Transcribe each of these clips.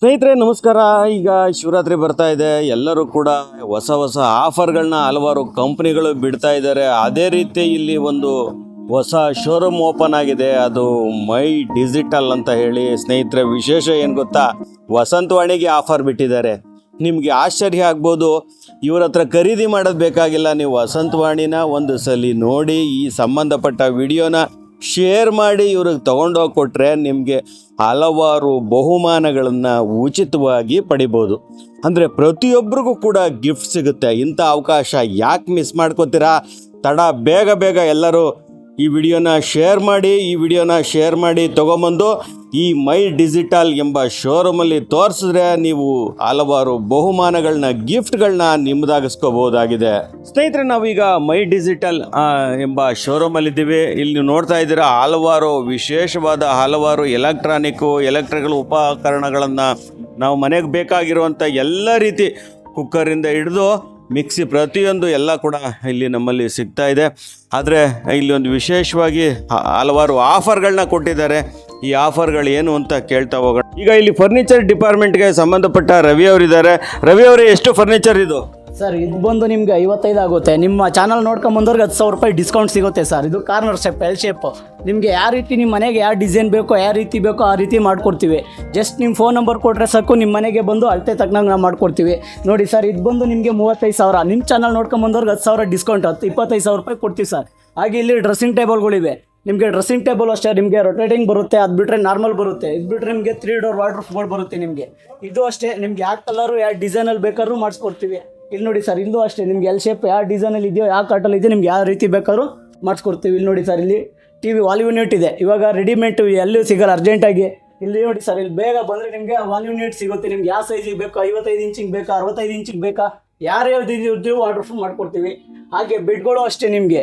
ಸ್ನೇಹಿತರೆ ನಮಸ್ಕಾರ. ಈಗ ಶಿವರಾತ್ರಿ ಬರ್ತಾ ಇದೆ. ಎಲ್ಲರೂ ಕೂಡ ಹೊಸ ಹೊಸ ಆಫರ್ಗಳನ್ನ ಹಲವಾರು ಕಂಪ್ನಿಗಳು ಬಿಡ್ತಾ ಇದ್ದಾರೆ. ಅದೇ ರೀತಿ ಇಲ್ಲಿ ಒಂದು ಹೊಸ ಶೋರೂಮ್ ಓಪನ್ ಆಗಿದೆ. ಅದು ಮೈ ಡಿಜಿಟಲ್ ಅಂತ ಹೇಳಿ. ಸ್ನೇಹಿತರೆ ವಿಶೇಷ ಏನು ಗೊತ್ತಾ, ವಸಂತವಾಣಿಗೆ ಆಫರ್ ಬಿಟ್ಟಿದ್ದಾರೆ. ನಿಮಗೆ ಆಶ್ಚರ್ಯ ಆಗ್ಬೋದು. ಇವ್ರ ಹತ್ರ ಖರೀದಿ ಮಾಡೋದು ಬೇಕಾಗಿಲ್ಲ. ನೀವು ವಸಂತವಾಣಿನ ಒಂದು ಸಲ ನೋಡಿ, ಈ ಸಂಬಂಧಪಟ್ಟ ವಿಡಿಯೋನ ಶೇರ್ ಮಾಡಿ ಇವ್ರಿಗೆ ತೊಗೊಂಡೋಗಿ ಕೊಟ್ಟರೆ ನಿಮಗೆ ಹಲವಾರು ಬಹುಮಾನಗಳನ್ನು ಉಚಿತವಾಗಿ ಪಡಿಬೋದು. ಅಂದರೆ ಪ್ರತಿಯೊಬ್ಬರಿಗೂ ಕೂಡ ಗಿಫ್ಟ್ ಸಿಗುತ್ತೆ. ಇಂಥ ಅವಕಾಶ ಯಾಕೆ ಮಿಸ್ ಮಾಡ್ಕೋತೀರಾ? ತಡ ಬೇಗ ಎಲ್ಲರೂ ಈ ವಿಡಿಯೋನ ಶೇರ್ ಮಾಡಿ ತೊಗೊಂಬಂದು ಈ ಮೈ ಡಿಜಿಟಲ್ ಎಂಬ ಶೋರೂಮಲ್ಲಿ ತೋರಿಸಿದ್ರೆ ನೀವು ಹಲವಾರು ಬಹುಮಾನಗಳನ್ನ, ಗಿಫ್ಟ್ಗಳನ್ನ ನಿಮ್ಮದಾಗಿಸ್ಕೋಬಹುದಾಗಿದೆ. ಸ್ನೇಹಿತರೆ, ನಾವೀಗ ಮೈ ಡಿಜಿಟಲ್ ಎಂಬ ಶೋರೂಮಲ್ಲಿದ್ದೀವಿ. ಇಲ್ಲಿ ನೋಡ್ತಾ ಇದ್ದೀರಾ ಹಲವಾರು ವಿಶೇಷವಾದ ಎಲೆಕ್ಟ್ರಿಕಲ್ ಉಪಕರಣಗಳನ್ನು ನಾವು ಮನೆಗೆ ಬೇಕಾಗಿರುವಂಥ ಎಲ್ಲ ರೀತಿ ಕುಕ್ಕರಿಂದ ಹಿಡಿದು ಮಿಕ್ಸಿ ಪ್ರತಿಯೊಂದು ಎಲ್ಲ ಕೂಡ ಇಲ್ಲಿ ನಮ್ಮಲ್ಲಿ ಸಿಗ್ತಾ ಇದೆ. ಆದರೆ ಇಲ್ಲಿ ಒಂದು ವಿಶೇಷವಾಗಿ ಹಲವಾರು ಆಫರ್ಗಳನ್ನ ಕೊಟ್ಟಿದ್ದಾರೆ. ಈ ಆಫರ್ಗಳು ಏನು ಅಂತ ಕೇಳ್ತಾ ಹೋಗೋಣ. ಈಗ ಇಲ್ಲಿ ಫರ್ನಿಚರ್ ಡಿಪಾರ್ಟ್ಮೆಂಟ್ಗೆ ಸಂಬಂಧಪಟ್ಟ ರವಿ ಅವರಿದ್ದಾರೆ. ರವಿ ಅವರೇ, ಎಷ್ಟು ಫರ್ನಿಚರ್ ಇದು? ಸರ್, ಇದು ಬಂದು ನಿಮಗೆ 55 ಆಗುತ್ತೆ. ನಿಮ್ಮ ಚಾನಲ್ ನೋಡ್ಕೊಂಬಂದವ್ರಿಗೆ 10,000 ರೂಪಾಯಿ ಡಿಸ್ಕೌಂಟ್ ಸಿಗುತ್ತೆ ಸರ್. ಇದು ಕಾರ್ನರ್ ಶೇಪ್, ಎಲ್ ಶೇಪು. ನಿಮಗೆ ಯಾವ ರೀತಿ ನಿಮ್ಮ ಮನೆಗೆ ಯಾವ ಡಿಸೈನ್ ಬೇಕೋ, ಯಾವ ರೀತಿ ಬೇಕೋ ಆ ರೀತಿ ಮಾಡಿಕೊಡ್ತೀವಿ. ಜಸ್ಟ್ ನಿಮ್ಮ ಫೋನ್ ನಂಬರ್ ಕೊಟ್ಟರೆ ಸಾಕು, ನಿಮ್ಮ ಮನೆಗೆ ಬಂದು ಅಳತೆ ತಕ್ಕನಂಗೆ ನಾವು ಮಾಡಿಕೊಡ್ತೀವಿ. ನೋಡಿ ಸರ್, ಇದು ಬಂದು ನಿಮಗೆ 35,000. ನಿಮ್ಮ ಚಾನಲ್ ನೋಡ್ಕೊಂಬಂದವ್ರಿಗೆ 10,000 ಡಿಸ್ಕೌಂಟ್, 25,000 ರೂಪಾಯಿ ಕೊಡ್ತೀವಿ ಸರ್. ಹಾಗೆ ಇಲ್ಲಿ ಡ್ರೆಸ್ಸಿಂಗ್ ಟೇಬಲ್ಗಳಿವೆ. ನಿಮಗೆ ಡ್ರೆಸ್ಸಿಂಗ್ ಟೇಬಲ್ ಅಷ್ಟೇ, ನಿಮಗೆ ರೊಟೇಟಿಂಗ್ ಬರುತ್ತೆ. ಅದು ಬಿಟ್ಟರೆ ನಾರ್ಮಲ್ ಬರುತ್ತೆ. ಇದು ಬಿಟ್ಟರೆ ನಿಮಗೆ 3 ಡೋರ್ ವಾರ್ಡ್ರೋಬ್ ಬರುತ್ತೆ. ನಿಮಗೆ ಇದು ಅಷ್ಟೇ, ನಿಮ್ಗೆ ಯಾವ ಕಲರು ಯಾವ ಡಿಸೈನಲ್ಲಿ ಬೇಕಾದ್ರೂ ಮಾಡಿಸ್ಕೊಡ್ತೀವಿ. ಇಲ್ಲಿ ನೋಡಿ ಸರ್, ಇಲ್ಲೂ ಅಷ್ಟೇ, ನಿಮ್ಗೆ ಎಲ್ ಶೇಪ್ ಯಾವ ಡಿಸೈನಲ್ಲಿ ಇದೆಯೋ, ಯಾವ ಕಟ್ಟಲ್ಲಿ ಇದೆಯೋ, ನಿಮ್ಗೆ ಯಾವ ರೀತಿ ಬೇಕಾದ್ರೂ ಮಾಡಿಸ್ಕೊಡ್ತೀವಿ. ಇಲ್ಲಿ ನೋಡಿ ಸರ್, ಇಲ್ಲಿ TV ವಾಲ್ ಯೂನಿಟ್ ಇದೆ. ಇವಾಗ ರೆಡಿಮೇಡ್ ಎಲ್ಲೂ ಸಿಗಲ್ಲ ಅರ್ಜೆಂಟಾಗಿ. ಇಲ್ಲಿ ನೋಡಿ ಸರ್, ಇಲ್ಲಿ ಬೇಗ ಬಂದರೆ ನಿಮಗೆ ವಾಲ್ ಯೂನಿಟ್ ಸಿಗುತ್ತೆ. ನಿಮ್ಗೆ ಯಾವ ಸೈಜಿಗೆ ಬೇಕು, 55 ಇಂಚಿಗೆ ಬೇಕಾ, 65 ಇಂಚಿಗೆ ಬೇಕಾ, ಯಾರ್ಯಾವ್ದು ಇದ್ದೀವಿ ಆರ್ಡರ್ ಮಾಡಿಕೊಡ್ತೀವಿ. ಹಾಗೆ ಬೆಡ್ಗಳು ಅಷ್ಟೇ, ನಿಮಗೆ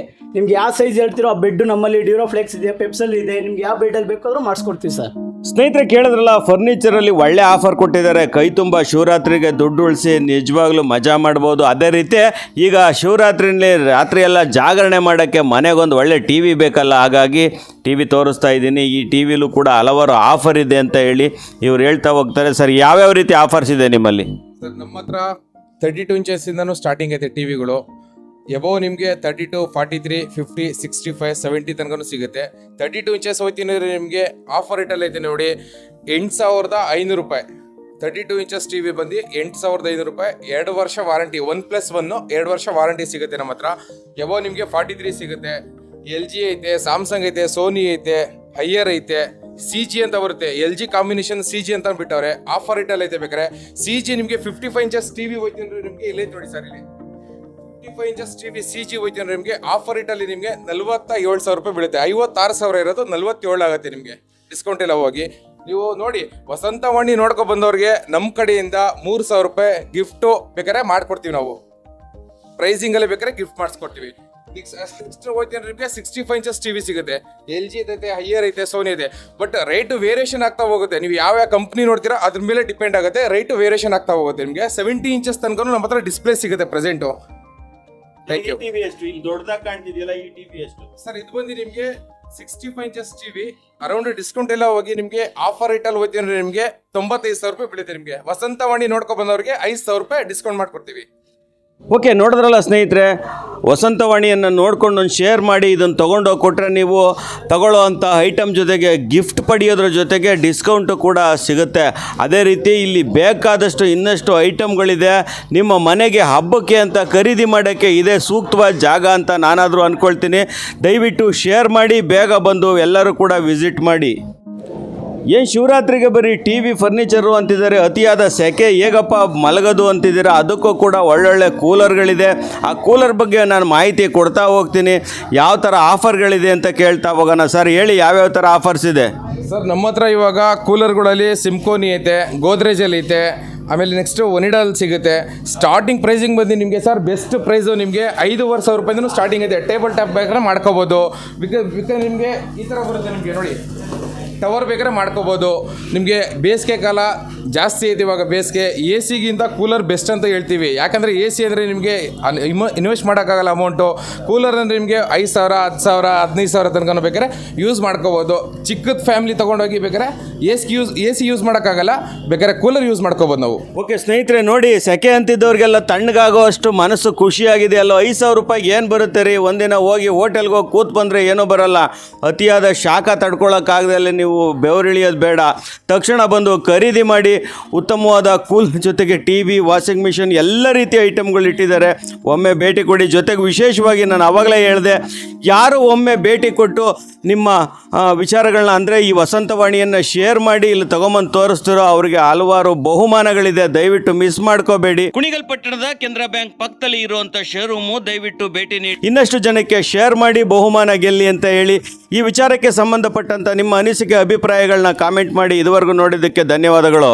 ಯಾವ ಸೈಜ್ ಹೇಳ್ತೀರೋ ಆ ಬೆಡ್ ನಮ್ಮಲ್ಲಿ ಡ್ಯೂರೋಫ್ಲೆಕ್ಸ್ ಇದೆ, ಪೆಪ್ಸಲ್ ಇದೆ. ನಿಮ್ಗೆ ಯಾವ ಬೆಡ್ಡಲ್ಲಿ ಬೇಕಾದ್ರೂ ಮಾಡಿಸ್ಕೊಡ್ತೀವಿ ಸರ್. ಸ್ನೇಹಿತರೆ, ಕೇಳಿದ್ರಲ್ಲ, ಫರ್ನಿಚರಲ್ಲಿ ಒಳ್ಳೆ ಆಫರ್ ಕೊಟ್ಟಿದ್ದಾರೆ. ಕೈ ತುಂಬ ಶಿವರಾತ್ರಿಗೆ ದುಡ್ಡು ಉಳಿಸಿ ನಿಜವಾಗ್ಲೂ ಮಜಾ ಮಾಡ್ಬೋದು. ಅದೇ ರೀತಿ ಈಗ ಶಿವರಾತ್ರಿಯಲ್ಲಿ ರಾತ್ರಿ ಎಲ್ಲ ಜಾಗರಣೆ ಮಾಡೋಕ್ಕೆ ಮನೆಗೊಂದು ಒಳ್ಳೆ TV ಬೇಕಲ್ಲ, ಹಾಗಾಗಿ TV ತೋರಿಸ್ತಾ ಇದ್ದೀನಿ. ಈ TVಲೂ ಕೂಡ ಹಲವಾರು ಆಫರ್ ಇದೆ ಅಂತ ಹೇಳಿ ಇವ್ರು ಹೇಳ್ತಾ ಹೋಗ್ತಾರೆ. ಸರ್, ಯಾವ್ಯಾವ ರೀತಿ ಆಫರ್ಸ್ ಇದೆ ನಿಮ್ಮಲ್ಲಿ? ಸರ್, ನಮ್ಮ ಹತ್ರ 32 ಇಂಚಸ್ಸಿಂದನೂ ಸ್ಟಾರ್ಟಿಂಗ್ ಐತೆ TVಗಳು. ಎಬೋ ನಿಮಗೆ 32, 43, 50, 65, 70 ತನಕ ಸಿಗುತ್ತೆ. 32 ಇಂಚಸ್ ಹೋಗ್ತೀನಿ ನಿಮಗೆ ಆಫರ್ ರೇಟಲ್ಲಿ ಐತೆ ನೋಡಿ, 8,500 ರೂಪಾಯಿ. 32 ಇಂಚಸ್ TV ಬಂದು 8,500 ರೂಪಾಯಿ. 2 ವರ್ಷ ವಾರಂಟಿ, 1+1 2 ವರ್ಷ ವಾರಂಟಿ ಸಿಗುತ್ತೆ ನಮ್ಮ ಹತ್ರ. ಎಬೋ ನಿಮಗೆ 43 ಸಿಗುತ್ತೆ. LG ಐತೆ, ಸ್ಯಾಮ್ಸಂಗ್ ಐತೆ, ಸೋನಿ ಐತೆ, ಹೈಯರ್ ಐತೆ, CG ಅಂತ ಬರುತ್ತೆ. LG ಕಾಂಬಿನೇಷನ್ CG ಅಂತ ಬಿಟ್ಟವ್ರೆ. ಆಫರ್ ರೇಟಲ್ಲಿ ಐತೆ ಬೇಕಾರೆ. CG ನಿಮಗೆ 55 ಇಂಚಸ್ TV ಹೋಯ್ತು ಅಂದ್ರೆ ನಿಮಗೆ ಇಲ್ಲೇ ನೋಡಿ ಸರ್, ಇಲ್ಲಿ 55 ಇಂಚಸ್ TV CG ಹೋಯ್ತು ಅಂದ್ರೆ ನಿಮಗೆ ಆಫರ್ ರೇಟಲ್ಲಿ ನಿಮಗೆ 47,000 ರೂಪಾಯಿ ಬೀಳುತ್ತೆ. 56,000 ಇರೋದು 47 ಆಗುತ್ತೆ ನಿಮಗೆ, ಡಿಸ್ಕೌಂಟ್ ಎಲ್ಲ ಹೋಗಿ. ನೀವು ನೋಡಿ, ವಸಂತವಾಣಿ ನೋಡ್ಕೊ ಬಂದವ್ರಿಗೆ ನಮ್ಮ ಕಡೆಯಿಂದ 3,000 ರೂಪಾಯಿ ಗಿಫ್ಟು ಬೇಕಾದ್ರೆ ಮಾಡ್ಕೊಡ್ತೀವಿ. ನಾವು ಪ್ರೈಸಿಂಗಲ್ಲೇ ಬೇಕಾದ್ರೆ ಗಿಫ್ಟ್ ಮಾಡಿಸ್ಕೊಡ್ತೀವಿ. ನಿಮಗೆ 65 ಇಂಚಸ್ TV ಸಿಗುತ್ತೆ. LG ಐತೆ, ಹೈಯರ್ ಐತೆ, ಸೋನಿ ಇದೆ. ಬಟ್ ರೇಟ್ ವೇರಿಯೇಷನ್ ಆಗ್ತಾ ಹೋಗುತ್ತೆ. ನೀವು ಯಾವ ಕಂಪ್ನಿ ನೋಡ್ತೀರಾ ಅದ್ರ ಮೇಲೆ ಡಿಪೆಂಡ್ ಆಗುತ್ತೆ. ರೇಟ್ ವೇರಿಯೇಷನ್ ಆಗ್ತಾ ಹೋಗುತ್ತೆ. ನಿಮಗೆ 70 ಇಂಚಸ್ ತನಕ ನಮ್ಮ ಹತ್ರ ಡಿಸ್ಪ್ಲೇ ಸಿಗುತ್ತೆ ಪ್ರೆಸೆಂಟು. Thank you. ದೊಡ್ಡದಾಗಿ ಕಾಣ್ತಿದೆಯಲ್ಲ, ಈ TV ಎಷ್ಟು? ಸರ್, ಇದು ಬಂದು ನಿಮಗೆ 65 ಇಂಚಸ್ TV. ಅರೌಂಡ್ ಡಿಸ್ಕೌಂಟ್ ಎಲ್ಲ ಹೋಗಿ ನಿಮಗೆ ಆಫರ್ ರೇಟಲ್ಲಿ ಹೋಯ್ತು ಅಂದ್ರೆ ನಿಮಗೆ 95,000 ರೂಪಾಯಿ ಬೀಳುತ್ತೆ. ನಿಮಗೆ ವಸಂತವಾಣಿ ನೋಡ್ಕೊ ಬಂದವ್ರಿಗೆ 5,000 ರೂಪಾಯಿ ಡಿಸ್ಕೌಂಟ್ ಮಾಡ್ಕೊಡ್ತೀವಿ. ಓಕೆ, ನೋಡಿದ್ರಲ್ಲ ಸ್ನೇಹಿತರೆ, ವಸಂತವಾಣಿಯನ್ನು ನೋಡ್ಕೊಂಡು ಒಂದು ಶೇರ್ ಮಾಡಿ ಇದನ್ನು ತೊಗೊಂಡೋಗಿ ಕೊಟ್ಟರೆ ನೀವು ತಗೊಳ್ಳೋ ಅಂಥ ಐಟಮ್ ಜೊತೆಗೆ ಗಿಫ್ಟ್ ಪಡೆಯೋದ್ರ ಜೊತೆಗೆ ಡಿಸ್ಕೌಂಟು ಕೂಡ ಸಿಗುತ್ತೆ. ಅದೇ ರೀತಿ ಇಲ್ಲಿ ಬೇಕಾದಷ್ಟು ಇನ್ನಷ್ಟು ಐಟಮ್ಗಳಿದೆ. ನಿಮ್ಮ ಮನೆಗೆ ಹಬ್ಬಕ್ಕೆ ಅಂತ ಖರೀದಿ ಮಾಡೋಕ್ಕೆ ಇದೇ ಸೂಕ್ತವಾದ ಜಾಗ ಅಂತ ನಾನಾದರೂ ಅಂದ್ಕೊಳ್ತೀನಿ. ದಯವಿಟ್ಟು ಶೇರ್ ಮಾಡಿ, ಬೇಗ ಬಂದು ಎಲ್ಲರೂ ಕೂಡ ವಿಸಿಟ್ ಮಾಡಿ. ಏನು ಶಿವರಾತ್ರಿಗೆ ಬರೀ TV ಫರ್ನಿಚರು ಅಂತಿದ್ದಾರೆ, ಅತಿಯಾದ ಸೆಕೆ ಹೇಗಪ್ಪ ಮಲಗೋದು ಅಂತಿದ್ದೀರಾ? ಅದಕ್ಕೂ ಕೂಡ ಒಳ್ಳೊಳ್ಳೆ ಕೂಲರ್ಗಳಿದೆ. ಆ ಕೂಲರ್ ಬಗ್ಗೆ ನಾನು ಮಾಹಿತಿ ಕೊಡ್ತಾ ಹೋಗ್ತೀನಿ. ಯಾವ ಥರ ಆಫರ್ಗಳಿದೆ ಅಂತ ಕೇಳ್ತಾ ಹೋಗೋಣ. ಸರ್, ಹೇಳಿ, ಯಾವ್ಯಾವ ಥರ ಆಫರ್ಸ್ ಇದೆ? ಸರ್, ನಮ್ಮ ಹತ್ರ ಇವಾಗ ಕೂಲರ್ಗಳಲ್ಲಿ ಸಿಮ್ಕೋನಿ ಐತೆ, ಗೋದ್ರೇಜಲ್ಲಿ ಐತೆ, ಆಮೇಲೆ ನೆಕ್ಸ್ಟ್ ಒನಿಡಾಲ್ ಸಿಗುತ್ತೆ. ಸ್ಟಾರ್ಟಿಂಗ್ ಪ್ರೈಸಿಂಗ್ ಬಂದು ನಿಮಗೆ ಸರ್, ಬೆಸ್ಟ್ ಪ್ರೈಸು ನಿಮಗೆ 5,500 ರೂಪಾಯಿಂದ ಸ್ಟಾರ್ಟಿಂಗ್ ಐತೆ. ಟೇಬಲ್ ಟಾಪ್ ಬೇಕಾದ್ರೆ ಮಾಡ್ಕೋಬೋದು. ಬಿಕಾಸ್ ನಿಮಗೆ ಈ ಥರ ಬರುತ್ತೆ. ನಿಮಗೆ ನೋಡಿ, ಟವರ್ ಬೇಕಾದ್ರೆ ಮಾಡ್ಕೋಬೋದು. ನಿಮಗೆ ಬೇಸಿಗೆ ಕಾಲ ಜಾಸ್ತಿ ಐತೆ ಇವಾಗ ಬೇಸಿಗೆ, ಎ ಸಿಗಿಂತ ಕೂಲರ್ ಬೆಸ್ಟ್ ಅಂತ ಹೇಳ್ತೀವಿ. ಯಾಕಂದರೆ ಎ ಸಿ ಅಂದರೆ ನಿಮಗೆ ಇನ್ವೆಸ್ಟ್ ಮಾಡೋಕ್ಕಾಗಲ್ಲ ಅಮೌಂಟು. ಕೂಲರ್ ಅಂದರೆ ನಿಮಗೆ 5,000 10,000 15,000 ತನಕ ಬೇಕಾದ್ರೆ ಯೂಸ್ ಮಾಡ್ಕೋಬೋದು. ಚಿಕ್ಕದ ಫ್ಯಾಮಿಲಿ ತೊಗೊಂಡೋಗಿ ಬೇಕಾದ್ರೆ ಎ ಸಿ ಯೂಸ್ ಮಾಡೋಕ್ಕಾಗಲ್ಲ, ಬೇಕಾದ್ರೆ ಕೂಲರ್ ಯೂಸ್ ಮಾಡ್ಕೋಬೋದು ನಾವು. ಓಕೆ ಸ್ನೇಹಿತರೆ, ನೋಡಿ ಸೆಕೆ ಅಂತಿದ್ದವ್ರಿಗೆಲ್ಲ ತಣ್ಣಗಾಗೋ ಅಷ್ಟು ಮನಸ್ಸು ಖುಷಿಯಾಗಿದೆ ಅಲ್ಲೋ. 5,000 ರೂಪಾಯಿಗೆ ಏನು ಬರುತ್ತೆ ರೀ? ಒಂದಿನ ಹೋಗಿ ಹೋಟೆಲ್ಗೆ ಹೋಗಿ ಕೂತ್ ಬಂದರೆ ಏನೂ ಬರಲ್ಲ. ಅತಿಯಾದ ಶಾಖ ತಡ್ಕೊಳ್ಳೋಕ್ಕಾಗದಲ್ಲಿ ನೀವು ಬೆವರಿಳಿಯೋದು ಬೇಡ, ತಕ್ಷಣ ಬಂದು ಖರೀದಿ ಮಾಡಿ. ಉತ್ತಮವಾದ ಕೂಲ್ ಜೊತೆಗೆ ಟಿ ವಿ, ವಾಷಿಂಗ್ ಮಿಷಿನ್ ಎಲ್ಲ ರೀತಿಯ ಐಟಮ್ಗಳು ಇಟ್ಟಿದ್ದಾರೆ. ಒಮ್ಮೆ ಭೇಟಿ ಕೊಡಿ. ಜೊತೆಗೆ ವಿಶೇಷವಾಗಿ ನಾನು ಆವಾಗಲೇ ಹೇಳಿದೆ, ಯಾರು ಒಮ್ಮೆ ಭೇಟಿ ಕೊಟ್ಟು ನಿಮ್ಮ ವಿಚಾರಗಳನ್ನ ಅಂದರೆ ಈ ವಸಂತವಾಣಿಯನ್ನು ಶೇರ್ ಮಾಡಿ ಇಲ್ಲಿ ತಗೊಂಬಂದು ತೋರಿಸ್ತಾರೋ ಅವರಿಗೆ ಹಲವಾರು ಬಹುಮಾನಗಳಿದೆ. ದಯವಿಟ್ಟು ಮಿಸ್ ಮಾಡ್ಕೋಬೇಡಿ. ಕುಣಿಗಲ್ ಪಟ್ಟಣದ ಕೆನರಾ ಬ್ಯಾಂಕ್ ಪಕ್ಕದಲ್ಲಿ ಇರುವಂಥ ಶೋರೂಮು, ದಯವಿಟ್ಟು ಭೇಟಿ ನೀಡಿ. ಇನ್ನಷ್ಟು ಜನಕ್ಕೆ ಶೇರ್ ಮಾಡಿ, ಬಹುಮಾನ ಗೆಲ್ಲಿ ಅಂತ ಹೇಳಿ. ಈ ವಿಚಾರಕ್ಕೆ ಸಂಬಂಧಪಟ್ಟಂಥ ನಿಮ್ಮ ಅನಿಸಿಕೆ ಅಭಿಪ್ರಾಯಗಳನ್ನ ಕಾಮೆಂಟ್ ಮಾಡಿ. ಇದುವರೆಗೂ ನೋಡಿದ್ದಕ್ಕೆ ಧನ್ಯವಾದಗಳು.